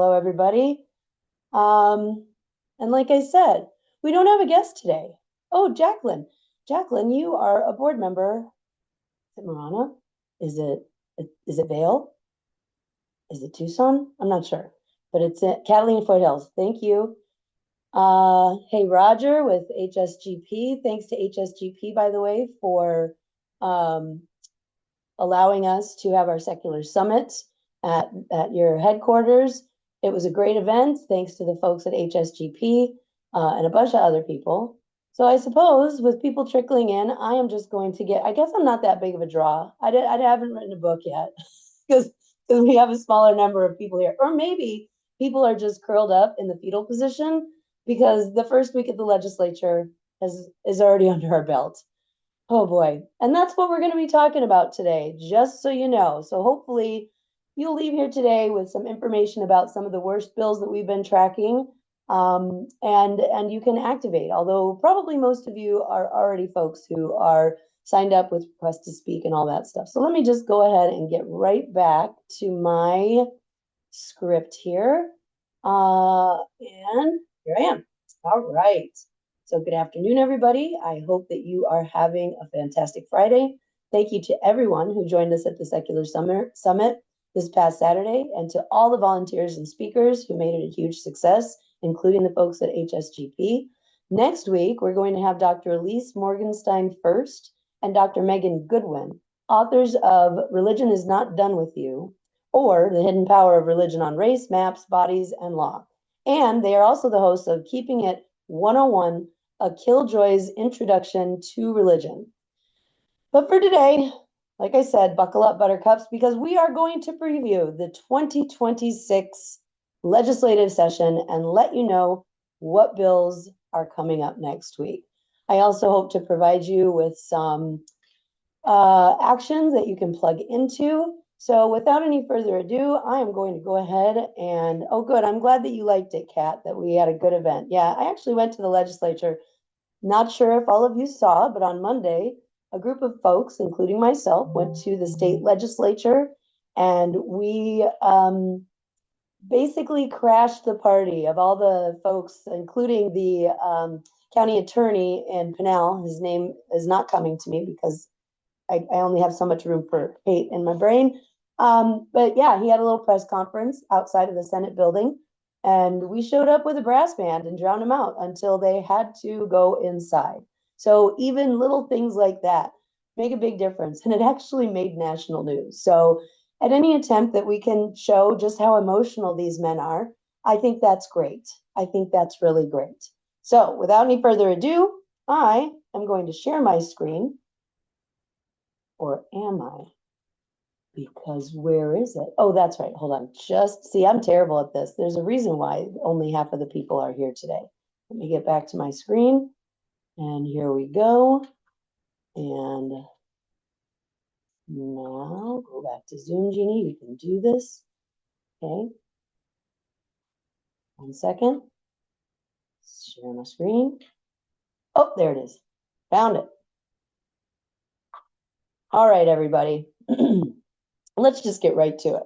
Hello, everybody. And like I said, we don't have a guest today. Oh, Jacqueline. Jacqueline, you are a board member. Is it Marana? Is it Vale? Is it Tucson? I'm not sure, but it's at Catalina Foothills. Thank you. Hey, Roger with HSGP. Thanks to HSGP, by the way, for allowing us to have our secular summit at your headquarters. It was a great event, thanks to the folks at HSGP and a bunch of other people. So I suppose with people trickling in, I am just going to I guess I'm not that big of a draw. I haven't written a book yet because we have a smaller number of people here. Or maybe people are just curled up in the fetal position because the first week of the legislature is already under our belt. Oh boy. And that's what we're going to be talking about today, just so you know. So hopefully you'll leave here today with some information about some of the worst bills that we've been tracking, and you can activate, although probably most of you are already folks who are signed up with request to speak and all that stuff. So let me just go ahead and get right back to my script here. And here I am. All right. So good afternoon, everybody. I hope that you are having a fantastic Friday. Thank you to everyone who joined us at the Secular Summit this past Saturday, and to all the volunteers and speakers who made it a huge success, including the folks at HSGP. Next week, we're going to have Dr. Elise Morgenstein first and Dr. Megan Goodwin, authors of Religion is Not Done With You, or The Hidden Power of Religion on Race, Maps, Bodies, and Law. And they are also the hosts of Keeping It 101, A Killjoy's Introduction to Religion. But for today, like I said, buckle up, buttercups, because we are going to preview the 2026 legislative session and let you know what bills are coming up next week. I also hope to provide you with some actions that you can plug into. So without any further ado, I am going to go ahead and, oh good, I'm glad that you liked it, Kat, that we had a good event. Yeah, I actually went to the legislature. Not sure if all of you saw, but on Monday, a group of folks, including myself, went to the state legislature, and we basically crashed the party of all the folks, including the county attorney in Pinal. His name is not coming to me because I only have so much room for hate in my brain. But yeah, he had a little press conference outside of the Senate building, and we showed up with a brass band and drowned them out until they had to go inside. So even little things like that make a big difference, and it actually made national news. So at any attempt that we can show just how emotional these men are, I think that's great. I think that's really great. So without any further ado, I am going to share my screen. Or am I? Because where is it? Oh, that's right. Hold on. Just see, I'm terrible at this. There's a reason why only half of the people are here today. Let me get back to my screen. And here we go. And now go back to Zoom, Jeannie. We can do this. Okay. 1 second. Share my screen. Oh, there it is. Found it. All right, everybody. Let's just get right to it.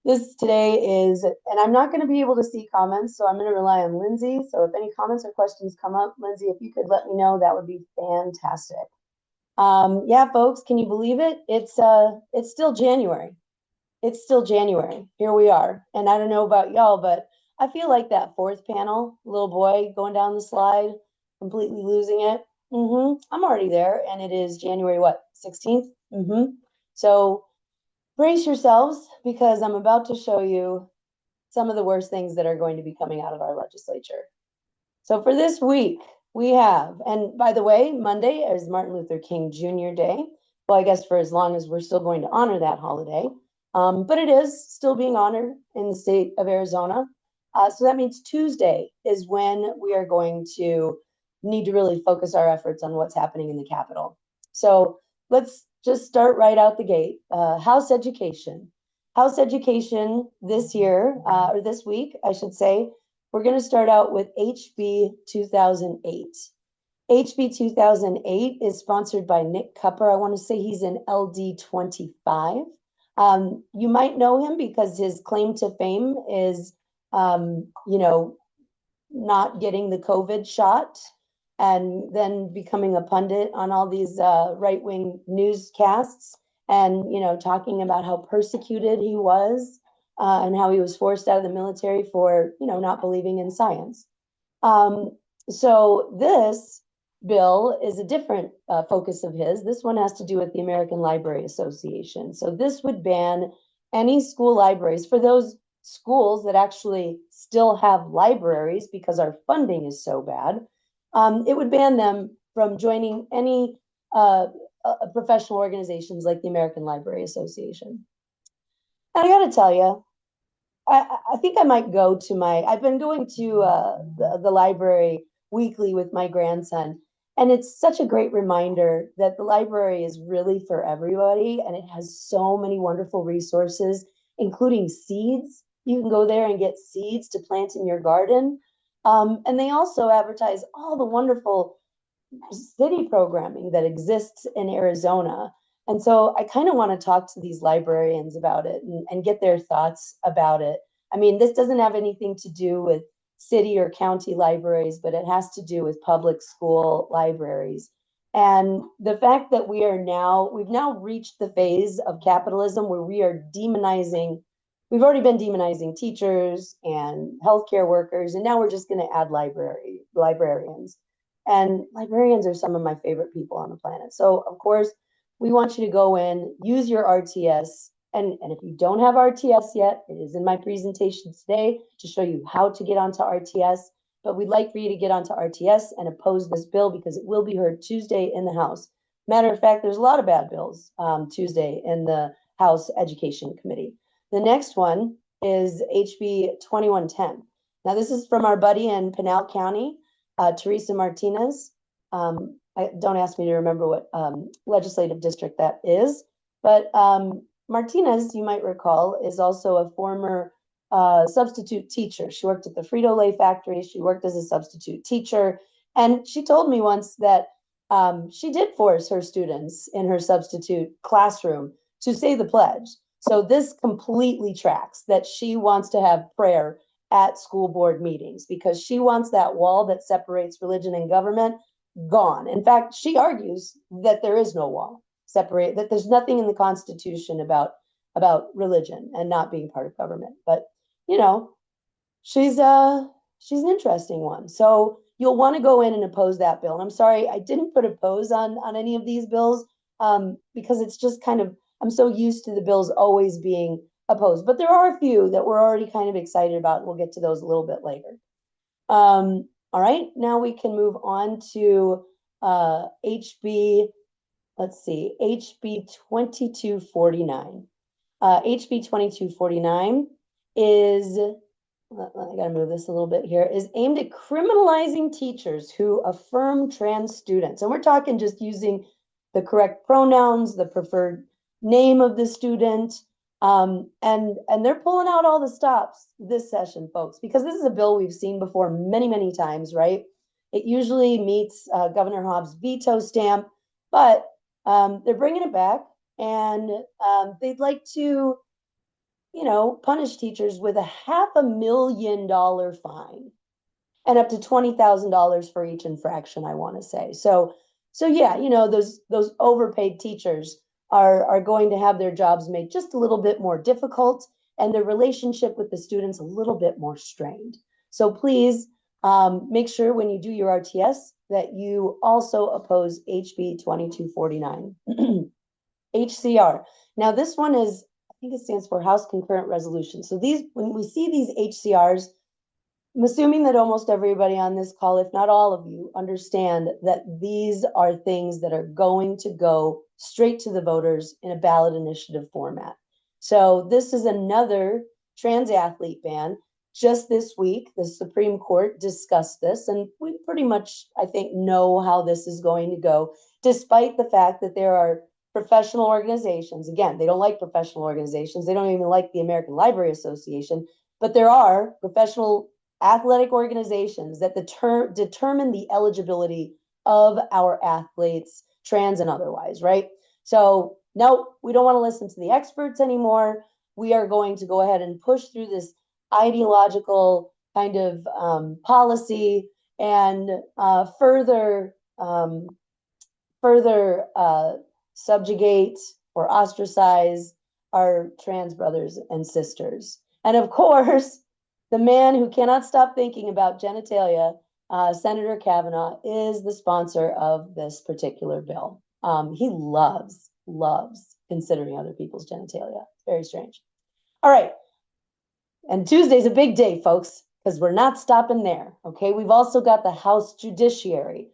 This today is, and I'm not going to be able to see comments, so I'm going to rely on Lindsay. So if any comments or questions come up, Lindsay, if you could let me know, that would be fantastic. Yeah, folks, can you believe it? It's still January. It's still January. Here we are. And I don't know about y'all, but I feel like that fourth panel, little boy going down the slide, completely losing it. I'm already there, and it is January, what, 16th? So brace yourselves, because I'm about to show you some of the worst things that are going to be coming out of our legislature. So for this week, we have, and by the way, Monday is Martin Luther King Jr. Day. Well, I guess for as long as we're still going to honor that holiday. But it is still being honored in the state of Arizona. So that means Tuesday is when we are going to need to really focus our efforts on what's happening in the Capitol. So let's just start right out the gate. House education. House education this year, or this week, I should say, we're going to start out with HB 2008. HB 2008 is sponsored by Nick Cupper. I want to say he's in LD 25. You might know him because his claim to fame is you know, not getting the COVID shot and then becoming a pundit on all these right-wing newscasts and, you know, talking about how persecuted he was and how he was forced out of the military for, you know, not believing in science. So this bill is a different focus of his. This one has to do with the American Library Association. So this would ban any school libraries for those schools that actually still have libraries because our funding is so bad. It would ban them from joining any professional organizations like the American Library Association. And I got to tell you, I think I might go to I've been going to the library weekly with my grandson. And it's such a great reminder that the library is really for everybody. And it has so many wonderful resources, including seeds. You can go there and get seeds to plant in your garden. And they also advertise all the wonderful city programming that exists in Arizona. And so I kind of want to talk to these librarians about it and get their thoughts about it. I mean, this doesn't have anything to do with city or county libraries, but it has to do with public school libraries. And the fact that we've now reached the phase of capitalism where we are demonizing, we've already been demonizing teachers and healthcare workers, and now we're just going to add librarians. And librarians are some of my favorite people on the planet. So, of course, we want you to go in, use your RTS. And if you don't have RTS yet, it is in my presentation today to show you how to get onto RTS. But we'd like for you to get onto RTS and oppose this bill because it will be heard Tuesday in the House. Matter of fact, there's a lot of bad bills Tuesday in the House Education Committee. The next one is HB 2110. Now, this is from our buddy in Pinal County, Teresa Martinez. Don't ask me to remember what legislative district that is, but Martinez, you might recall, is also a former substitute teacher. She worked at the Frito-Lay factory. She worked as a substitute teacher. And she told me once that she did force her students in her substitute classroom to say the pledge. So this completely tracks that she wants to have prayer at school board meetings because she wants that wall that separates religion and government gone. In fact, she argues that there is no wall separate, that there's nothing in the Constitution about religion and not being part of government. But you know, she's an interesting one. So you'll want to go in and oppose that bill. And I'm sorry I didn't put oppose on any of these bills because it's just kind of, I'm so used to the bills always being opposed. But there are a few that we're already kind of excited about. And we'll get to those a little bit later. All right, now we can move on to HB 2249. HB 2249 is, I gotta move this a little bit here, is aimed at criminalizing teachers who affirm trans students. And we're talking just using the correct pronouns, the preferred name of the student, and they're pulling out all the stops this session, folks, because this is a bill we've seen before many, many times, right? It usually meets Governor Hobbs' veto stamp, but they're bringing it back, and they'd like to, you know, punish teachers with a $500,000 fine and up to $20,000 for each infraction, I want to say. So yeah, you know, those overpaid teachers are going to have their jobs made just a little bit more difficult and their relationship with the students a little bit more strained. So please make sure when you do your RTS that you also oppose HB 2249. HCR. Now this one is, I think it stands for House Concurrent Resolution. So these, when we see these HCRs, I'm assuming that almost everybody on this call, if not all of you, understand that these are things that are going to go straight to the voters in a ballot initiative format. So this is another trans athlete ban. Just this week, the Supreme Court discussed this, and we pretty much, I think, know how this is going to go, despite the fact that there are professional organizations. Again, they don't like professional organizations. They don't even like the American Library Association, but there are professional athletic organizations that determine the eligibility of our athletes, trans and otherwise, right? So no, we don't want to listen to the experts anymore. We are going to go ahead and push through this ideological kind of policy and further subjugate or ostracize our trans brothers and sisters. And of course, the man who cannot stop thinking about genitalia, Senator Kavanaugh, is the sponsor of this particular bill. He loves considering other people's genitalia. It's very strange. All right. And Tuesday's a big day, folks, because we're not stopping there. Okay. We've also got the House Judiciary.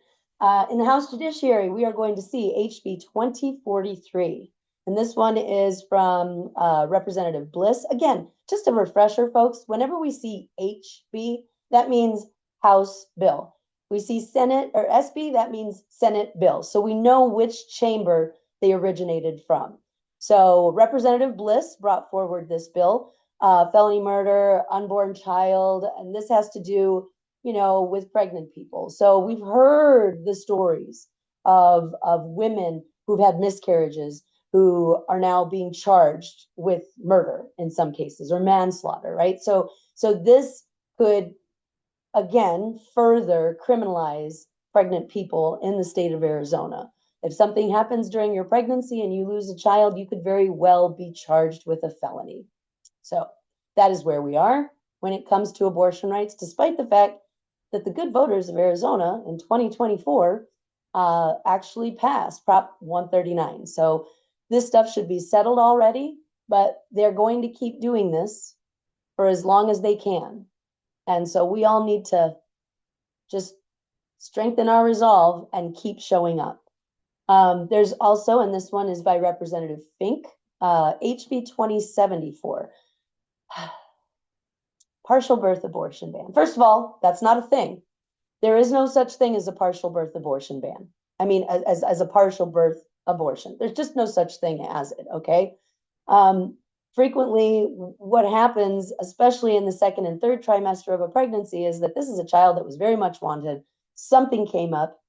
In the House Judiciary, we are going to see HB 2043. And this one is from Representative Bliss. Again, just a refresher, folks, whenever we see HB, that means House bill. We see Senate or SB, that means Senate bill. So we know which chamber they originated from. So Representative Bliss brought forward this bill, felony murder, unborn child, and this has to do, you know, with pregnant people. So we've heard the stories of women who've had miscarriages who are now being charged with murder in some cases or manslaughter, right? So this could, again, further criminalize pregnant people in the state of Arizona. If something happens during your pregnancy and you lose a child, you could very well be charged with a felony. So that is where we are when it comes to abortion rights, despite the fact that the good voters of Arizona in 2024 actually passed Prop 139. So this stuff should be settled already, but they're going to keep doing this for as long as they can. And so we all need to just strengthen our resolve and keep showing up. There's also, and this one is by Representative Fink, HB 2074. Partial birth abortion ban. First of all, that's not a thing. There is no such thing as a partial birth abortion ban. I mean, as a partial birth abortion. There's just no such thing as it, okay? Frequently, what happens, especially in the second and third trimester of a pregnancy, is that this is a child that was very much wanted. Something came up,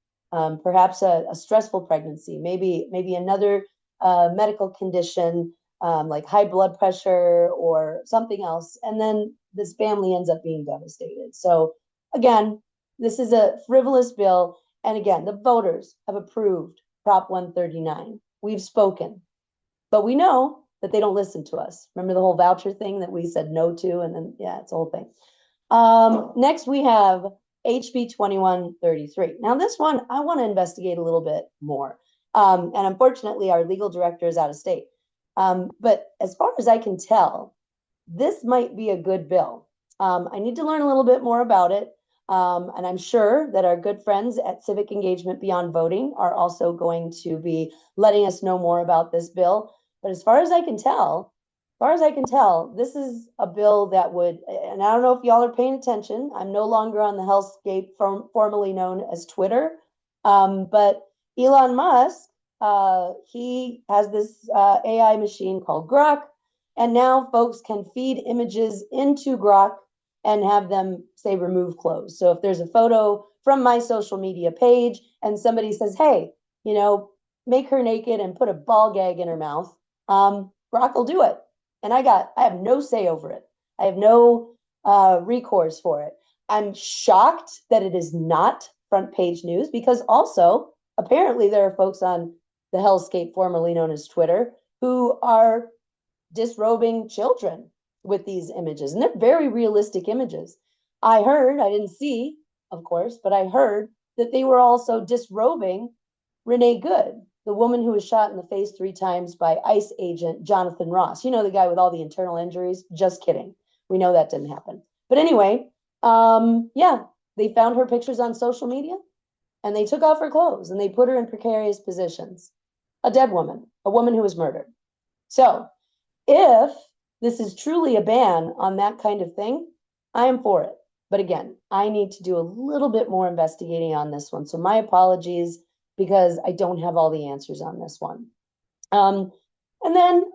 perhaps a stressful pregnancy, maybe another medical condition, like high blood pressure or something else. And then this family ends up being devastated. So again, this is a frivolous bill. And again, the voters have approved Prop 139. We've spoken, but we know that they don't listen to us. Remember the whole voucher thing that we said no to? And then, yeah, it's a whole thing. Next, we have HB 2133. Now, this one, I want to investigate a little bit more. And unfortunately, our legal director is out of state. But as far as I can tell, this might be a good bill. I need to learn a little bit more about it. And I'm sure that our good friends at Civic Engagement Beyond Voting are also going to be letting us know more about this bill. But as far as I can tell, this is a bill that would, and I don't know if y'all are paying attention. I'm no longer on the hellscape formerly known as Twitter. But Elon Musk, he has this AI machine called Grok. And now folks can feed images into Grok and have them say remove clothes. So if there's a photo from my social media page and somebody says, hey, you know, make her naked and put a ball gag in her mouth, Grok will do it. And I have no say over it. I have no recourse for it. I'm shocked that it is not front page news because also apparently there are folks on the hellscape formerly known as Twitter who are disrobing children with these images. And they're very realistic images. I didn't see, of course, but I heard that they were also disrobing Renee Good, the woman who was shot in the face 3 times by ICE agent Jonathan Ross. You know, the guy with all the internal injuries? Just kidding. We know that didn't happen. But anyway, yeah, they found her pictures on social media and they took off her clothes and they put her in precarious positions. A dead woman, a woman who was murdered. So if this is truly a ban on that kind of thing, I am for it. But again, I need to do a little bit more investigating on this one. So my apologies because I don't have all the answers on this one. And then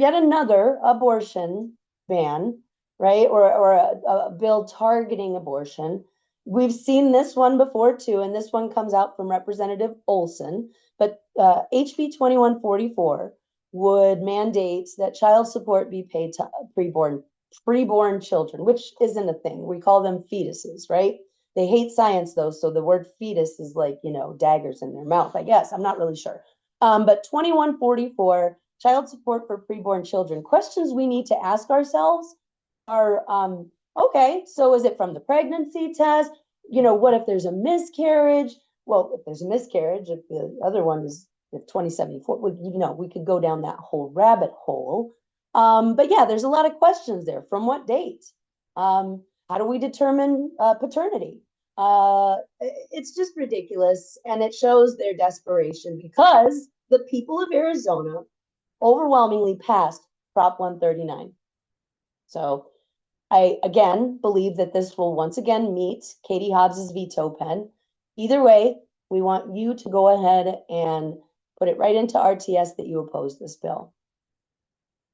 yet another abortion ban, right? Or a bill targeting abortion. We've seen this one before too, and this one comes out from Representative Olson. But HB 2144 would mandate that child support be paid to preborn preborn children, which isn't a thing. We call them fetuses, right? They hate science though, so the word fetus is like, daggers in their mouth, I guess. I'm not really sure. But 2144, child support for preborn children. Questions we need to ask ourselves are, okay, so is it from the pregnancy test? What if there's a miscarriage? Well, if there's a miscarriage, if the other one is if 2074, we could go down that whole rabbit hole. But yeah, there's a lot of questions there. From what date? How do we determine paternity? It's just ridiculous. And it shows their desperation because the people of Arizona overwhelmingly passed Prop 139. So I, again, believe that this will once again meet Katie Hobbs's veto pen. Either way, we want you to go ahead and put it right into RTS that you oppose this bill.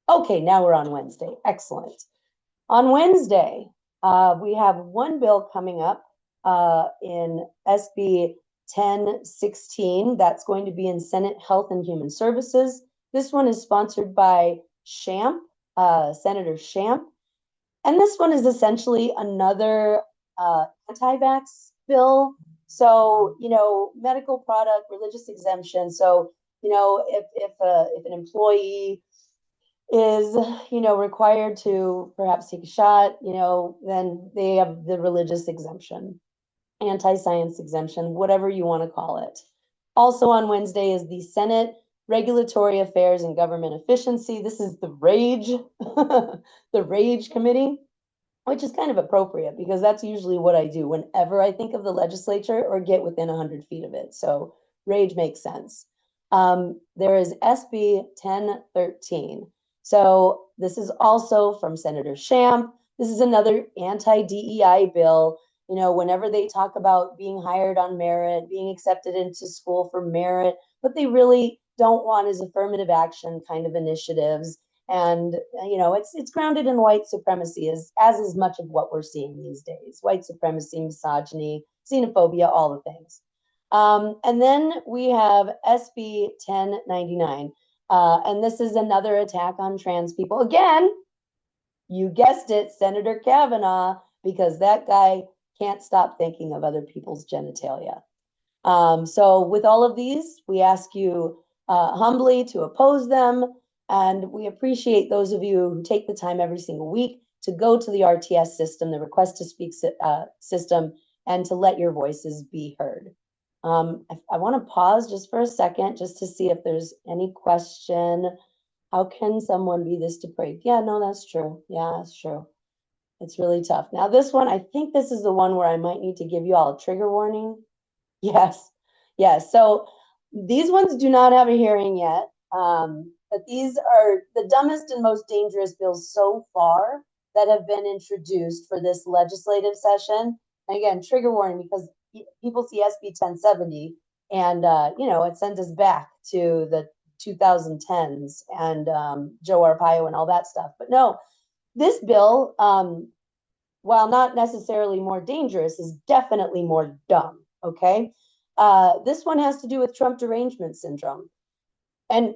Okay, now we're on Wednesday. Excellent. On Wednesday, we have one bill coming up in SB 1016. That's going to be in Senate Health and Human Services. This one is sponsored by Champ, Senator Champ. And this one is essentially another anti-vax bill. So, medical product, religious exemption. So, if an employee is, required to perhaps take a shot, then they have the religious exemption, anti-science exemption, whatever you want to call it. Also on Wednesday is the Senate Regulatory Affairs and Government Efficiency. This is the RAGE, the RAGE committee, which is kind of appropriate because that's usually what I do whenever I think of the legislature or get within 100 feet of it. So RAGE makes sense. There is SB 1013. So this is also from Senator Champ. This is another anti-DEI bill. Whenever they talk about being hired on merit, being accepted into school for merit, what they really don't want is affirmative action kind of initiatives. And, it's grounded in white supremacy as is much of what we're seeing these days. White supremacy, misogyny, xenophobia, all the things. And then we have SB 1099. And this is another attack on trans people. Again, you guessed it, Senator Kavanaugh, because that guy can't stop thinking of other people's genitalia. So with all of these, we ask you humbly to oppose them. And we appreciate those of you who take the time every single week to go to the RTS system, the request to speak system, and to let your voices be heard. I want to pause just for a second, just to see if there's any question. How can someone be this depraved? Yeah, no, that's true. Yeah, that's true. It's really tough. Now this one, I think this is the one where I might need to give you all a trigger warning. Yes. So these ones do not have a hearing yet. But these are the dumbest and most dangerous bills so far that have been introduced for this legislative session. And again, trigger warning, because people see SB 1070 and, it sends us back to the 2010s and Joe Arpaio and all that stuff. But no, this bill, while not necessarily more dangerous, is definitely more dumb, okay? This one has to do with Trump derangement syndrome. And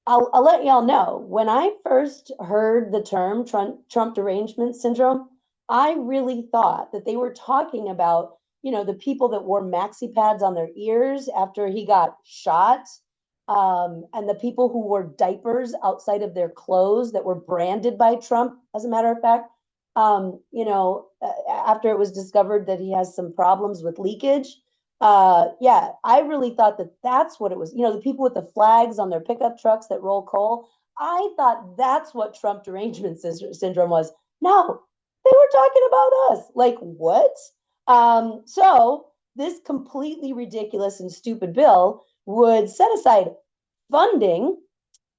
I'll let y'all know, when I first heard the term Trump derangement syndrome, I really thought that they were talking about, the people that wore maxi pads on their ears after he got shot, and the people who wore diapers outside of their clothes that were branded by Trump, as a matter of fact, after it was discovered that he has some problems with leakage. Yeah, I really thought that that's what it was. The people with the flags on their pickup trucks that roll coal. I thought that's what Trump derangement syndrome was. No, they were talking about us. Like, what? So this completely ridiculous and stupid bill would set aside funding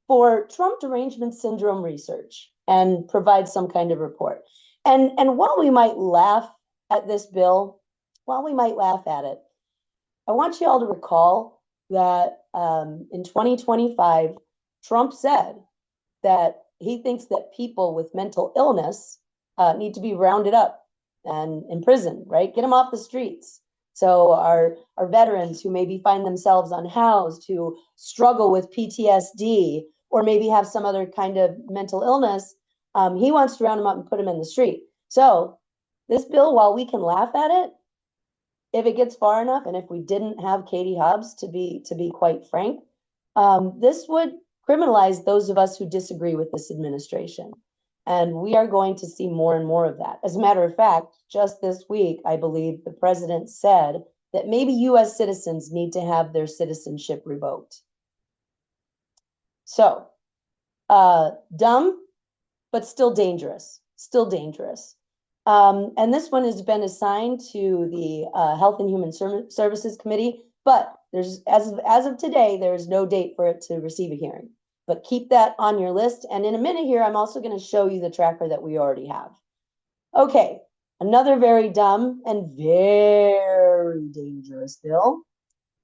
for Trump derangement syndrome research and provide some kind of report. And while we might laugh at this bill, I want you all to recall that in 2025, Trump said that he thinks that people with mental illness need to be rounded up and imprisoned, right? Get them off the streets. So our veterans who maybe find themselves unhoused, who struggle with PTSD, or maybe have some other kind of mental illness, He wants to round them up and put them in the street. So this bill, while we can laugh at it, if it gets far enough, and if we didn't have Katie Hobbs, to be quite frank, this would criminalize those of us who disagree with this administration. And we are going to see more and more of that. As a matter of fact, just this week, I believe the president said that maybe US citizens need to have their citizenship revoked. So, dumb, but still dangerous, still dangerous. And this one has been assigned to the Health and Human Services Committee, but there's, as of today, there is no date for it to receive a hearing. But keep that on your list. And in a minute here, I'm also going to show you the tracker that we already have. Okay, another very dumb and very dangerous bill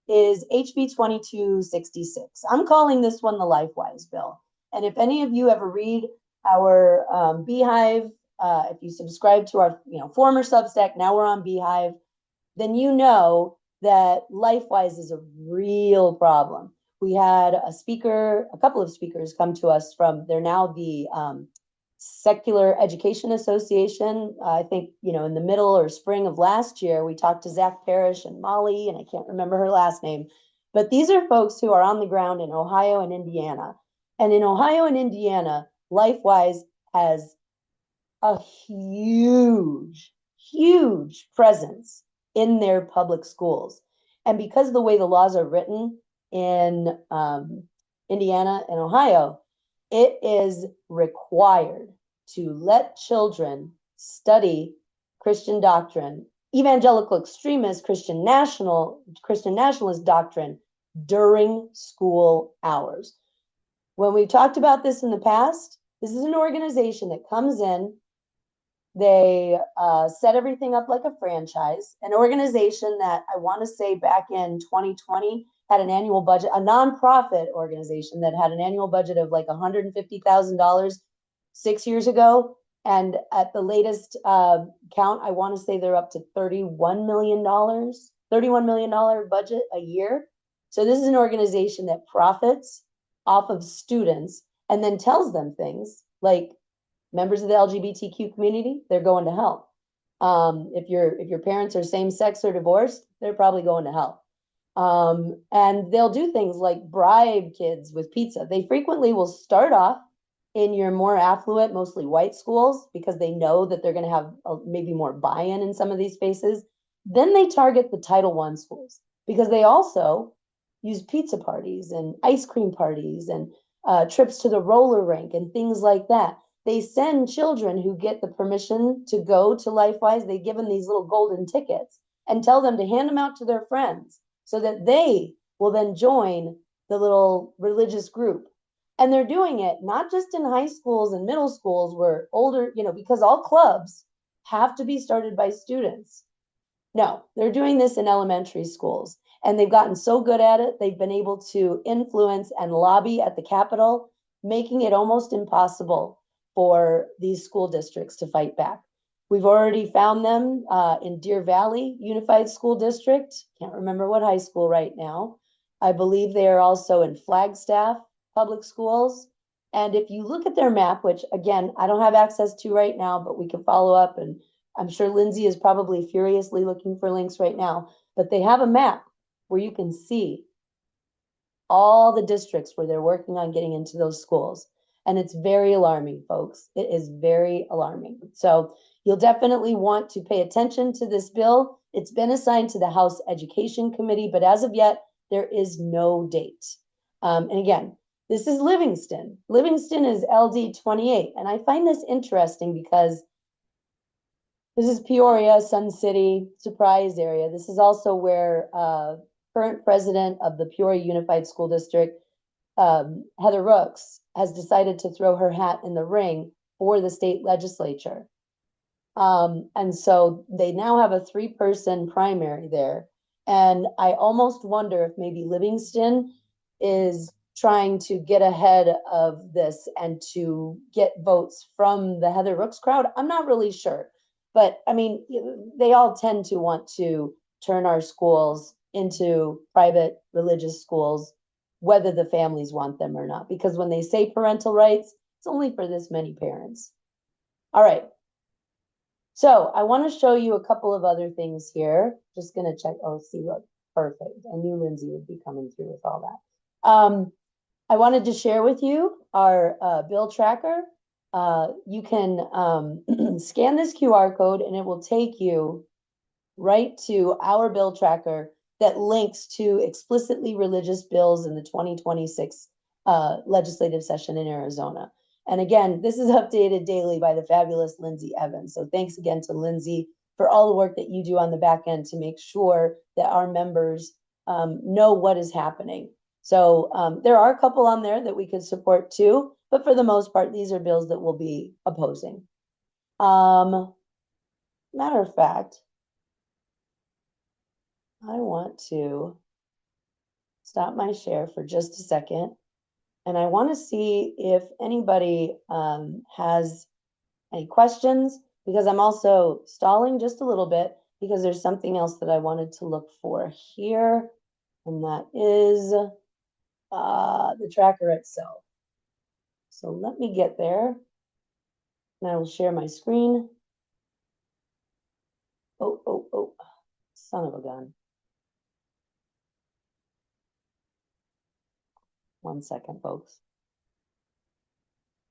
is HB 2266. I'm calling this one the LifeWise bill. And if any of you ever read our Beehive, if you subscribe to our former Substack, now we're on Beehive, then you know that LifeWise is a real problem. We had a couple of speakers come to us from, they're now the Secular Education Association. I think, in the middle or spring of last year, we talked to Zach Parrish and Molly, and I can't remember her last name. But these are folks who are on the ground in Ohio and Indiana. And in Ohio and Indiana, LifeWise has a huge, huge presence in their public schools. And because of the way the laws are written in Indiana and Ohio, it is required to let children study Christian doctrine, evangelical extremist Christian nationalist doctrine during school hours. When we've talked about this in the past, this is an organization that comes in, they set everything up like a franchise, an organization that I want to say back in 2020 had an annual budget, a nonprofit organization that had an annual budget of like $150,000 6 years ago. And at the latest count, I want to say they're up to $31 million budget a year. So this is an organization that profits off of students and then tells them things like, members of the LGBTQ community, they're going to hell. If your parents are same-sex or divorced, they're probably going to hell. And they'll do things like bribe kids with pizza. They frequently will start off in your more affluent, mostly white schools, because they know that they're going to have maybe more buy-in in some of these spaces. Then they target the Title I schools because they also use pizza parties and ice cream parties and trips to the roller rink and things like that. They send children who get the permission to go to LifeWise, they give them these little golden tickets and tell them to hand them out to their friends so that they will then join the little religious group. And they're doing it not just in high schools and middle schools where older, because all clubs have to be started by students. No, they're doing this in elementary schools. And they've gotten so good at it, they've been able to influence and lobby at the Capitol, making it almost impossible for these school districts to fight back. We've already found them in Deer Valley Unified School District. Can't remember what high school right now. I believe they are also in Flagstaff Public Schools. And if you look at their map, which again, I don't have access to right now, but we can follow up. And I'm sure Lindsay is probably furiously looking for links right now, but they have a map where you can see all the districts where they're working on getting into those schools. And it's very alarming, folks. It is very alarming. So you'll definitely want to pay attention to this bill. It's been assigned to the House Education Committee, but as of yet, there is no date. And again, this is Livingston. Livingston is LD 28. And I find this interesting because this is Peoria, Sun City, Surprise area. This is also where current president of the Peoria Unified School District, Heather Rooks, has decided to throw her hat in the ring for the state legislature. And so they now have a 3-person primary there. And I almost wonder if maybe Livingston is trying to get ahead of this and to get votes from the Heather Rooks crowd. I'm not really sure. But I mean, they all tend to want to turn our schools into private religious schools, whether the families want them or not. Because when they say parental rights, it's only for this many parents. All right. So I want to show you a couple of other things here. Just going to check. Oh, see, look, perfect. I knew Lindsay would be coming through with all that. I wanted to share with you our bill tracker. You can scan this QR code and it will take you right to our bill tracker that links to explicitly religious bills in the 2026 legislative session in Arizona. And again, this is updated daily by the fabulous Lindsay Evans. So thanks again to Lindsay for all the work that you do on the back end to make sure that our members know what is happening. So there are a couple on there that we could support too, but for the most part, these are bills that we'll be opposing. Matter of fact, I want to stop my share for just a second. And I want to see if anybody has any questions, because I'm also stalling just a little bit because there's something else that I wanted to look for here. And that is the tracker itself. So let me get there and I will share my screen. Oh, son of a gun. 1 second, folks.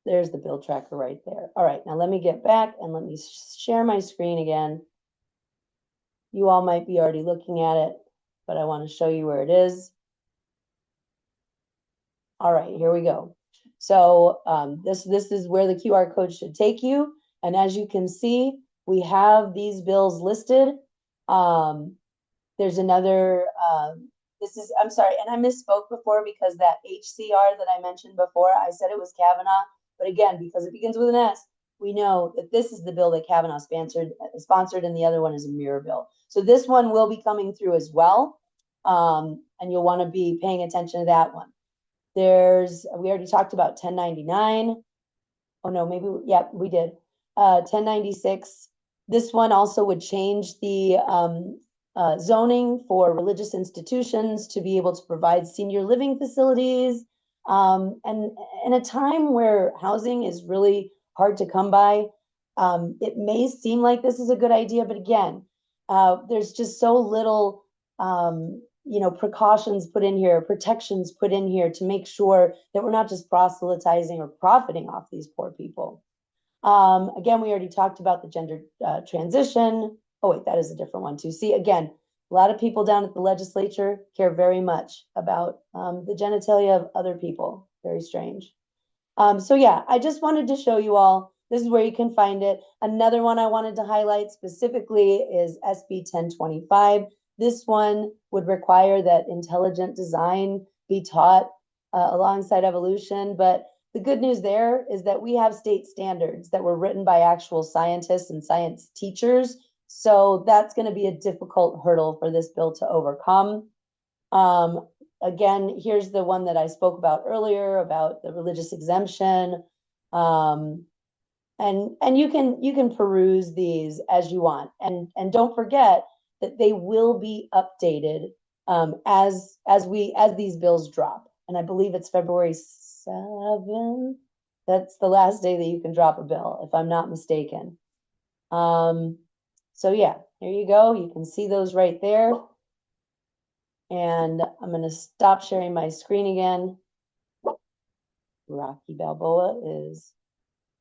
There's the bill tracker right there. All right, now let me get back and let me share my screen again. You all might be already looking at it, but I want to show you where it is. All right, here we go. So this is where the QR code should take you. And as you can see, we have these bills listed. There's another, I'm sorry, and I misspoke before because that HCR that I mentioned before, I said it was Kavanaugh, but again, because it begins with an S, we know that this is the bill that Kavanaugh sponsored, and the other one is a mirror bill. So this one will be coming through as well, and you'll want to be paying attention to that one. We already talked about 1099. Oh no, maybe, yeah, we did. 1096. This one also would change the zoning for religious institutions to be able to provide senior living facilities. And in a time where housing is really hard to come by, it may seem like this is a good idea, but again, there's just so little precautions put in here, protections put in here to make sure that we're not just proselytizing or profiting off these poor people. Again, we already talked about the gender transition. Oh, wait, that is a different one too. See, again, a lot of people down at the legislature care very much about the genitalia of other people. Very strange. So yeah, I just wanted to show you all. This is where you can find it. Another one I wanted to highlight specifically is SB 1025. This one would require that intelligent design be taught alongside evolution, but the good news there is that we have state standards that were written by actual scientists and science teachers. So that's going to be a difficult hurdle for this bill to overcome. Again, here's the one that I spoke about earlier about the religious exemption. And you can peruse these as you want. And don't forget that they will be updated as these bills drop. And I believe it's February 7th. That's the last day that you can drop a bill, if I'm not mistaken. So yeah, here you go. You can see those right there. And I'm going to stop sharing my screen again. Rocky Balboa is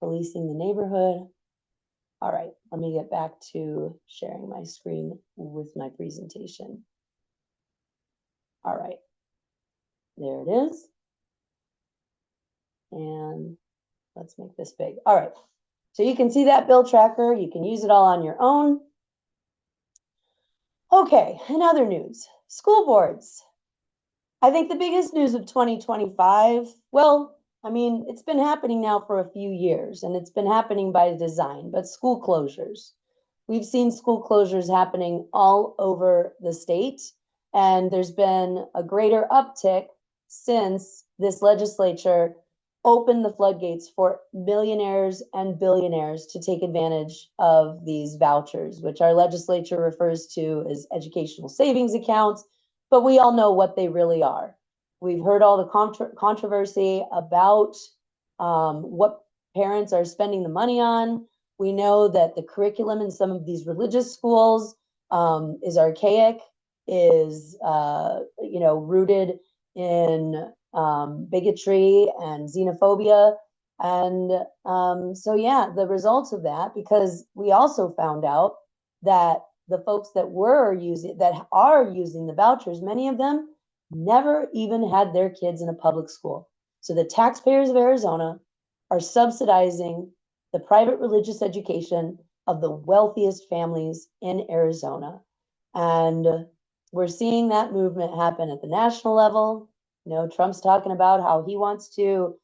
policing the neighborhood. All right, let me get back to sharing my screen with my presentation. All right, there it is. And let's make this big. All right, so you can see that bill tracker. You can use it all on your own. Okay, in other news, school boards. I think the biggest news of 2025, well, I mean, it's been happening now for a few years, and it's been happening by design, but school closures. We've seen school closures happening all over the state, and there's been a greater uptick since this legislature opened the floodgates for millionaires and billionaires to take advantage of these vouchers, which our legislature refers to as educational savings accounts, but we all know what they really are. We've heard all the controversy about what parents are spending the money on. We know that the curriculum in some of these religious schools is archaic, is rooted in bigotry and xenophobia. And so, yeah, the results of that, because we also found out that the folks that are using the vouchers, many of them never even had their kids in a public school. So the taxpayers of Arizona are subsidizing the private religious education of the wealthiest families in Arizona. And we're seeing that movement happen at the national level. Trump's talking about how he wants to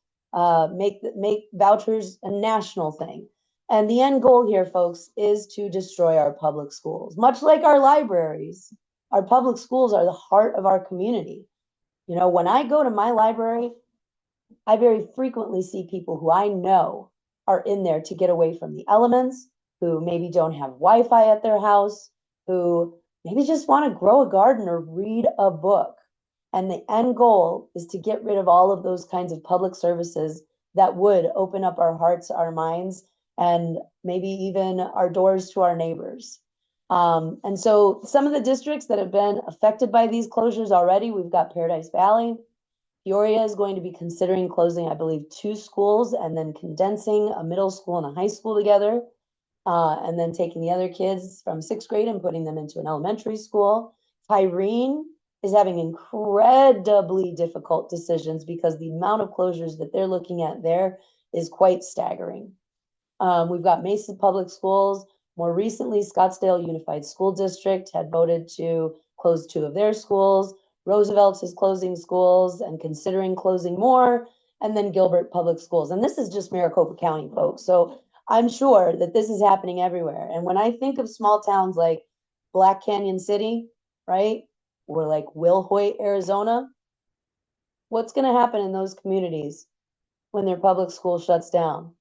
make vouchers a national thing. And the end goal here, folks, is to destroy our public schools. Much like our libraries, our public schools are the heart of our community. When I go to my library, I very frequently see people who I know are in there to get away from the elements, who maybe don't have Wi-Fi at their house, who maybe just want to grow a garden or read a book. And the end goal is to get rid of all of those kinds of public services that would open up our hearts, our minds, and maybe even our doors to our neighbors. And so some of the districts that have been affected by these closures already, we've got Paradise Valley. Peoria is going to be considering closing, I believe, 2 schools and then condensing a middle school and a high school together, and then taking the other kids from 6th grade and putting them into an elementary school. Kyrene is having incredibly difficult decisions because the amount of closures that they're looking at there is quite staggering. We've got Mesa Public Schools. More recently, Scottsdale Unified School District had voted to close 2 of their schools. Roosevelt is closing schools and considering closing more, and then Gilbert Public Schools. And this is just Maricopa County, folks. So I'm sure that this is happening everywhere. And when I think of small towns like Black Canyon City, right, or like Wilhoit, Arizona, what's going to happen in those communities when their public school shuts down?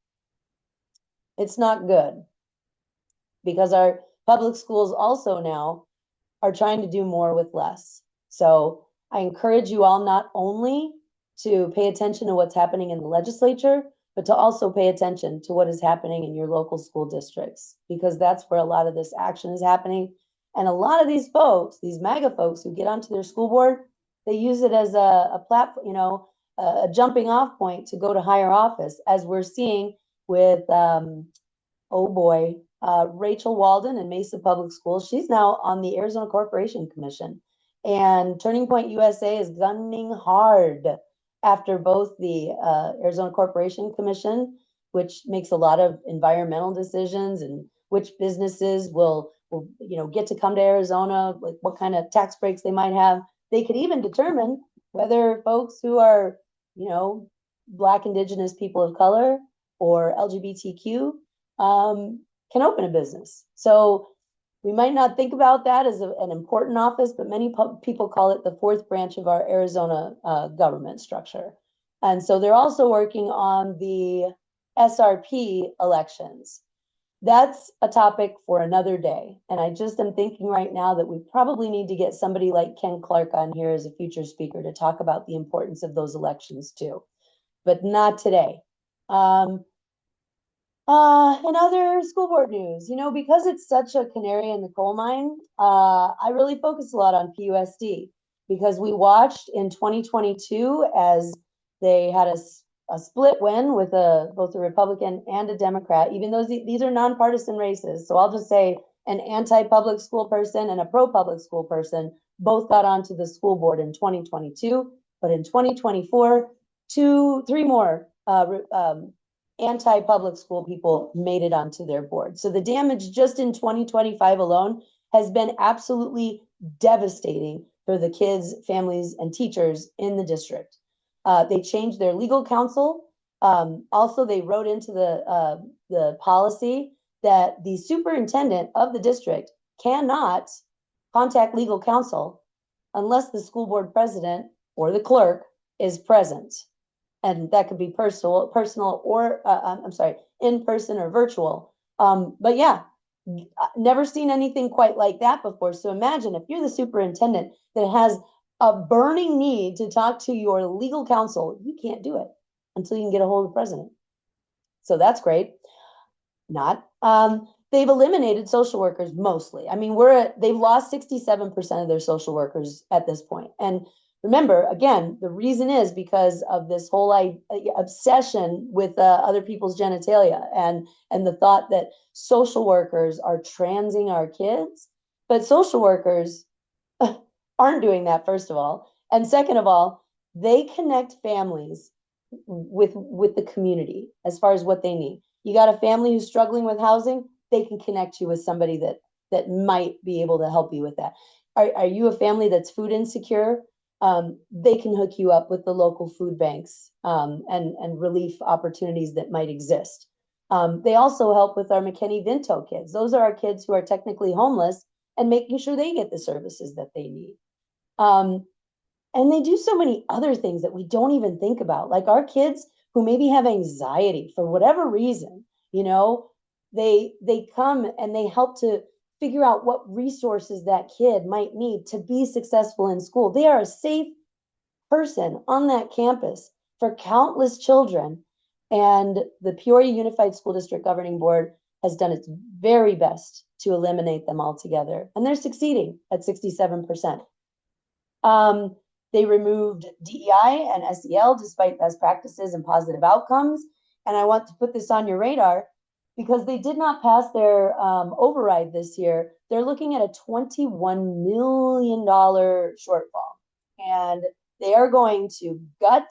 It's not good, because our public schools also now are trying to do more with less. So I encourage you all not only to pay attention to what's happening in the legislature, but to also pay attention to what is happening in your local school districts, because that's where a lot of this action is happening. And a lot of these folks, these MAGA folks who get onto their school board, they use it as a platform, a jumping off point to go to higher office, as we're seeing with, Rachel Walden in Mesa Public Schools. She's now on the Arizona Corporation Commission. And Turning Point USA is gunning hard after both the Arizona Corporation Commission, which makes a lot of environmental decisions and which businesses will get to come to Arizona, like what kind of tax breaks they might have. They could even determine whether folks who are, Black, Indigenous, people of color, or LGBTQ can open a business. So we might not think about that as an important office, but many people call it the 4th branch of our Arizona government structure. And so they're also working on the SRP elections. That's a topic for another day. And I just am thinking right now that we probably need to get somebody like Ken Clark on here as a future speaker to talk about the importance of those elections too, but not today. In other school board news, because it's such a canary in the coal mine, I really focus a lot on PUSD, because we watched in 2022 as they had a split win with both a Republican and a Democrat, even though these are nonpartisan races. So I'll just say an anti-public school person and a pro-public school person both got onto the school board in 2022, but in 2024, 3 more anti-public school people made it onto their board. So the damage just in 2025 alone has been absolutely devastating for the kids, families, and teachers in the district. They changed their legal counsel. Also, they wrote into the policy that the superintendent of the district cannot contact legal counsel unless the school board president or the clerk is present. And that could be personal or in person or virtual. But yeah, never seen anything quite like that before. So imagine if you're the superintendent that has a burning need to talk to your legal counsel, you can't do it until you can get a hold of the president. So that's great. Not They've eliminated social workers mostly. I mean, they've lost 67% of their social workers at this point. And remember, again, the reason is because of this whole obsession with other people's genitalia and the thought that social workers are transing our kids. But social workers aren't doing that, first of all. And second of all, they connect families with the community as far as what they need. You got a family who's struggling with housing, they can connect you with somebody that might be able to help you with that. Are you a family that's food insecure? They can hook you up with the local food banks and relief opportunities that might exist. They also help with our McKinney-Vento kids. Those are our kids who are technically homeless and making sure they get the services that they need. And they do so many other things that we don't even think about. Like our kids who maybe have anxiety for whatever reason, they come and they help to figure out what resources that kid might need to be successful in school. They are a safe person on that campus for countless children. And the Peoria Unified School District Governing Board has done its very best to eliminate them altogether. And they're succeeding at 67%. They removed DEI and SEL despite best practices and positive outcomes. And I want to put this on your radar because they did not pass their override this year. They're looking at a $21 million shortfall. And they are going to gut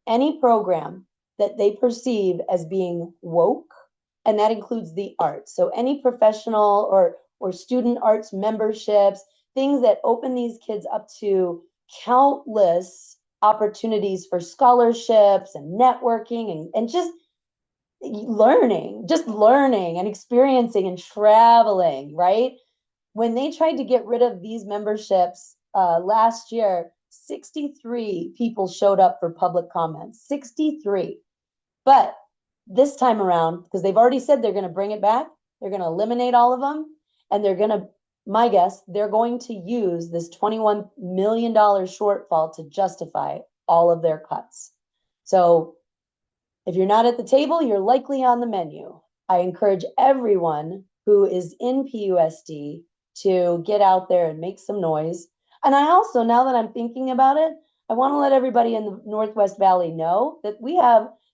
any program that they perceive as being woke. And that includes the arts. So any professional or student arts memberships, things that open these kids up to countless opportunities for scholarships and networking and just learning and experiencing and traveling, right? When they tried to get rid of these memberships last year, 63 people showed up for public comments, 63. But this time around, because they've already said they're going to bring it back, they're going to eliminate all of them, and they're going to, my guess, they're going to use this $21 million shortfall to justify all of their cuts. So if you're not at the table, you're likely on the menu. I encourage everyone who is in PUSD to get out there and make some noise. And I also, now that I'm thinking about it, I want to let everybody in the Northwest Valley know that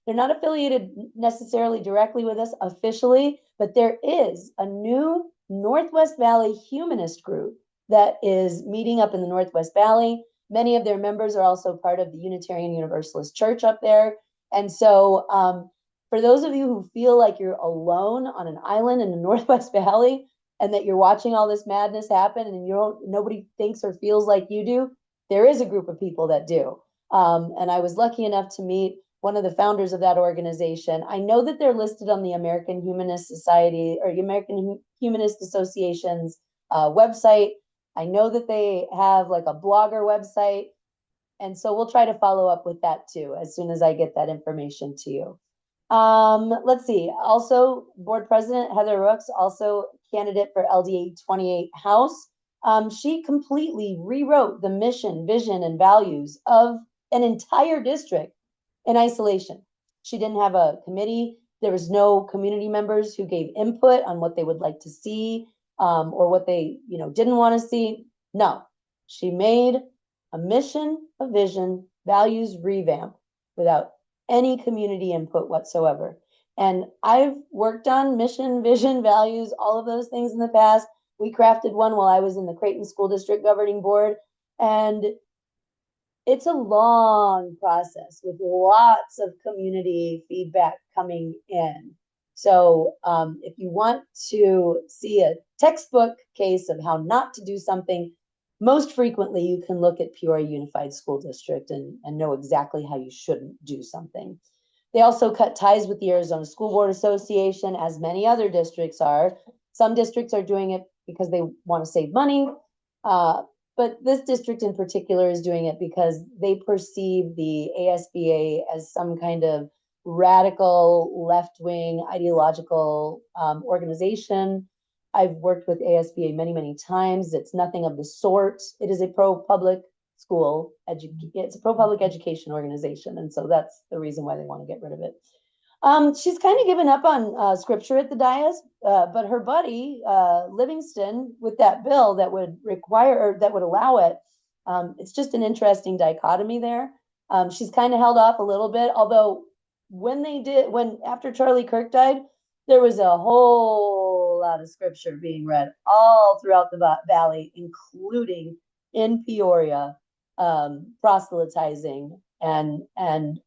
they're not affiliated necessarily directly with us officially, but there is a new Northwest Valley humanist group that is meeting up in the Northwest Valley. Many of their members are also part of the Unitarian Universalist Church up there. And so for those of you who feel like you're alone on an island in the Northwest Valley and that you're watching all this madness happen and nobody thinks or feels like you do, there is a group of people that do. And I was lucky enough to meet one of the founders of that organization. I know that they're listed on the American Humanist Society or American Humanist Association's website. I know that they have like a blogger website. And so we'll try to follow up with that too, as soon as I get that information to you. Let's see. Also, Board President Heather Rooks, also candidate for LDA 28 House. She completely rewrote the mission, vision, and values of an entire district in isolation. She didn't have a committee. There was no community members who gave input on what they would like to see or what they didn't want to see. No, she made a mission, a vision, values revamp without any community input whatsoever. And I've worked on mission, vision, values, all of those things in the past. We crafted one while I was in the Creighton School District Governing Board. And it's a long process with lots of community feedback coming in. So if you want to see a textbook case of how not to do something, most frequently you can look at Peoria Unified School District and know exactly how you shouldn't do something. They also cut ties with the Arizona School Board Association, as many other districts are. Some districts are doing it because they want to save money. But this district in particular is doing it because they perceive the ASBA as some kind of radical left-wing ideological organization. I've worked with ASBA many, many times. It's nothing of the sort. It is a pro-public school, it's a pro-public education organization. And so that's the reason why they want to get rid of it. She's kind of given up on scripture at the dais, but her buddy Livingston, with that bill that would require or that would allow it, it's just an interesting dichotomy there. She's kind of held off a little bit, although when after Charlie Kirk died, there was a whole lot of scripture being read all throughout the valley, including in Peoria, proselytizing and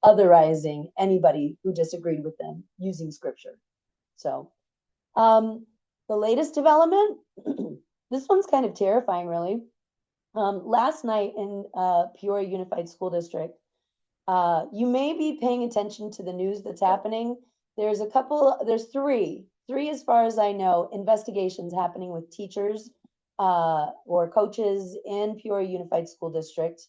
otherizing anybody who disagreed with them using scripture. So the latest development, this one's kind of terrifying, really. Last night in Peoria Unified School District, you may be paying attention to the news that's happening. There's three as far as I know, investigations happening with teachers or coaches in Peoria Unified School District.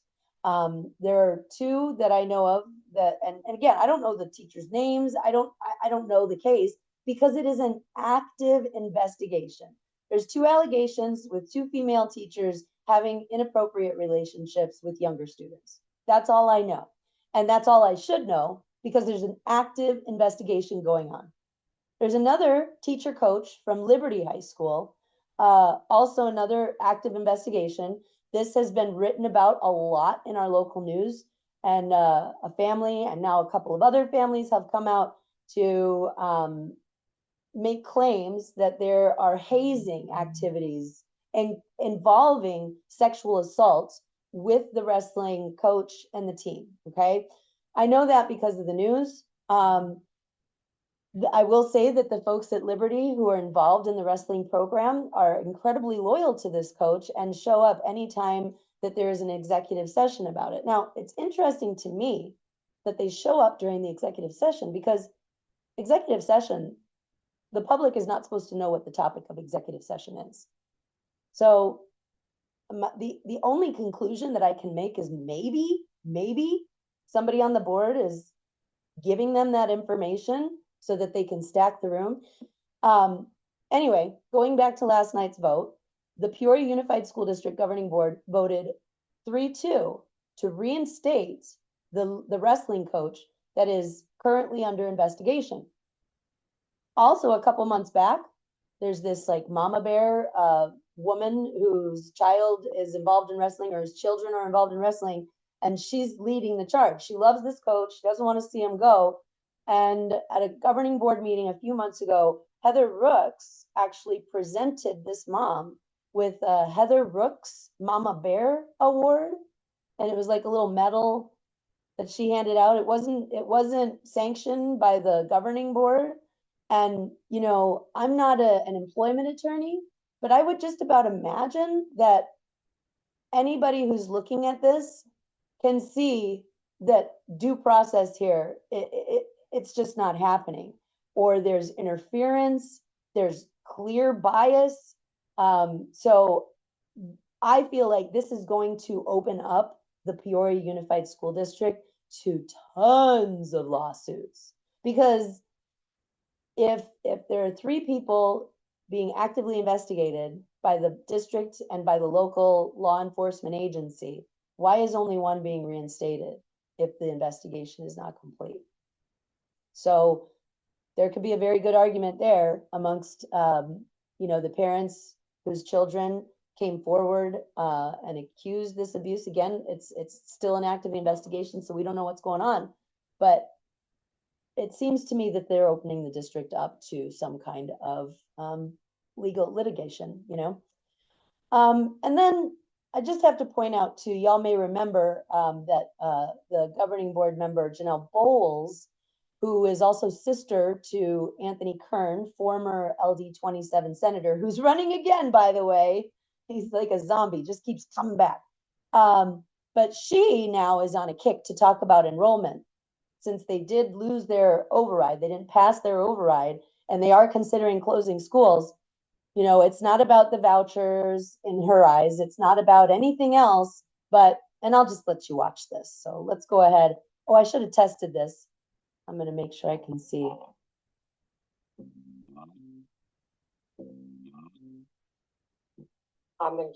There are two that I know of that, and again, I don't know the teachers' names. I don't know the case because it is an active investigation. There's two allegations with two female teachers having inappropriate relationships with younger students. That's all I know. And that's all I should know because there's an active investigation going on. There's another teacher coach from Liberty High School, also another active investigation. This has been written about a lot in our local news, and a family and now a couple of other families have come out to make claims that there are hazing activities and involving sexual assault with the wrestling coach and the team. Okay, I know that because of the news. I will say that the folks at Liberty who are involved in the wrestling program are incredibly loyal to this coach and show up anytime that there is an executive session about it. Now, it's interesting to me that they show up during the executive session because executive session, the public is not supposed to know what the topic of executive session is. So the only conclusion that I can make is maybe somebody on the board is giving them that information so that they can stack the room. Anyway, going back to last night's vote, the Peoria Unified School District Governing Board voted 3-2 to reinstate the wrestling coach that is currently under investigation. Also, a couple months back, there's this like mama bear woman whose child is involved in wrestling, or his children are involved in wrestling, and she's leading the charge. She loves this coach. She doesn't want to see him go. And at a governing board meeting a few months ago, Heather Rooks actually presented this mom with a Heather Rooks Mama Bear Award. And it was like a little medal that she handed out. It wasn't sanctioned by the governing board. And, you know, I'm not an employment attorney, but I would just about imagine that anybody who's looking at this can see that due process here, it's just not happening, or there's interference, there's clear bias. So I feel like this is going to open up the Peoria Unified School District to tons of lawsuits, because if there are 3 people being actively investigated by the district and by the local law enforcement agency, why is only one being reinstated if the investigation is not complete? So there could be a very good argument there amongst, you know, the parents whose children came forward and accused this abuse. Again, it's still an active investigation, so we don't know what's going on. But it seems to me that they're opening the district up to some kind of legal litigation, you know. And then I just have to point out too, y'all may remember that the governing board member, Janelle Bowles, who is also sister to Anthony Kern, former LD 27 senator, who's running again, by the way. He's like a zombie, just keeps coming back. But she now is on a kick to talk about enrollment, since they did lose their override. They didn't pass their override, and they are considering closing schools. You know, it's not about the vouchers in her eyes. It's not about anything else, but, and I'll just let you watch this. So let's go ahead. Oh, I should have tested this. I'm going to make sure I can see. I'm going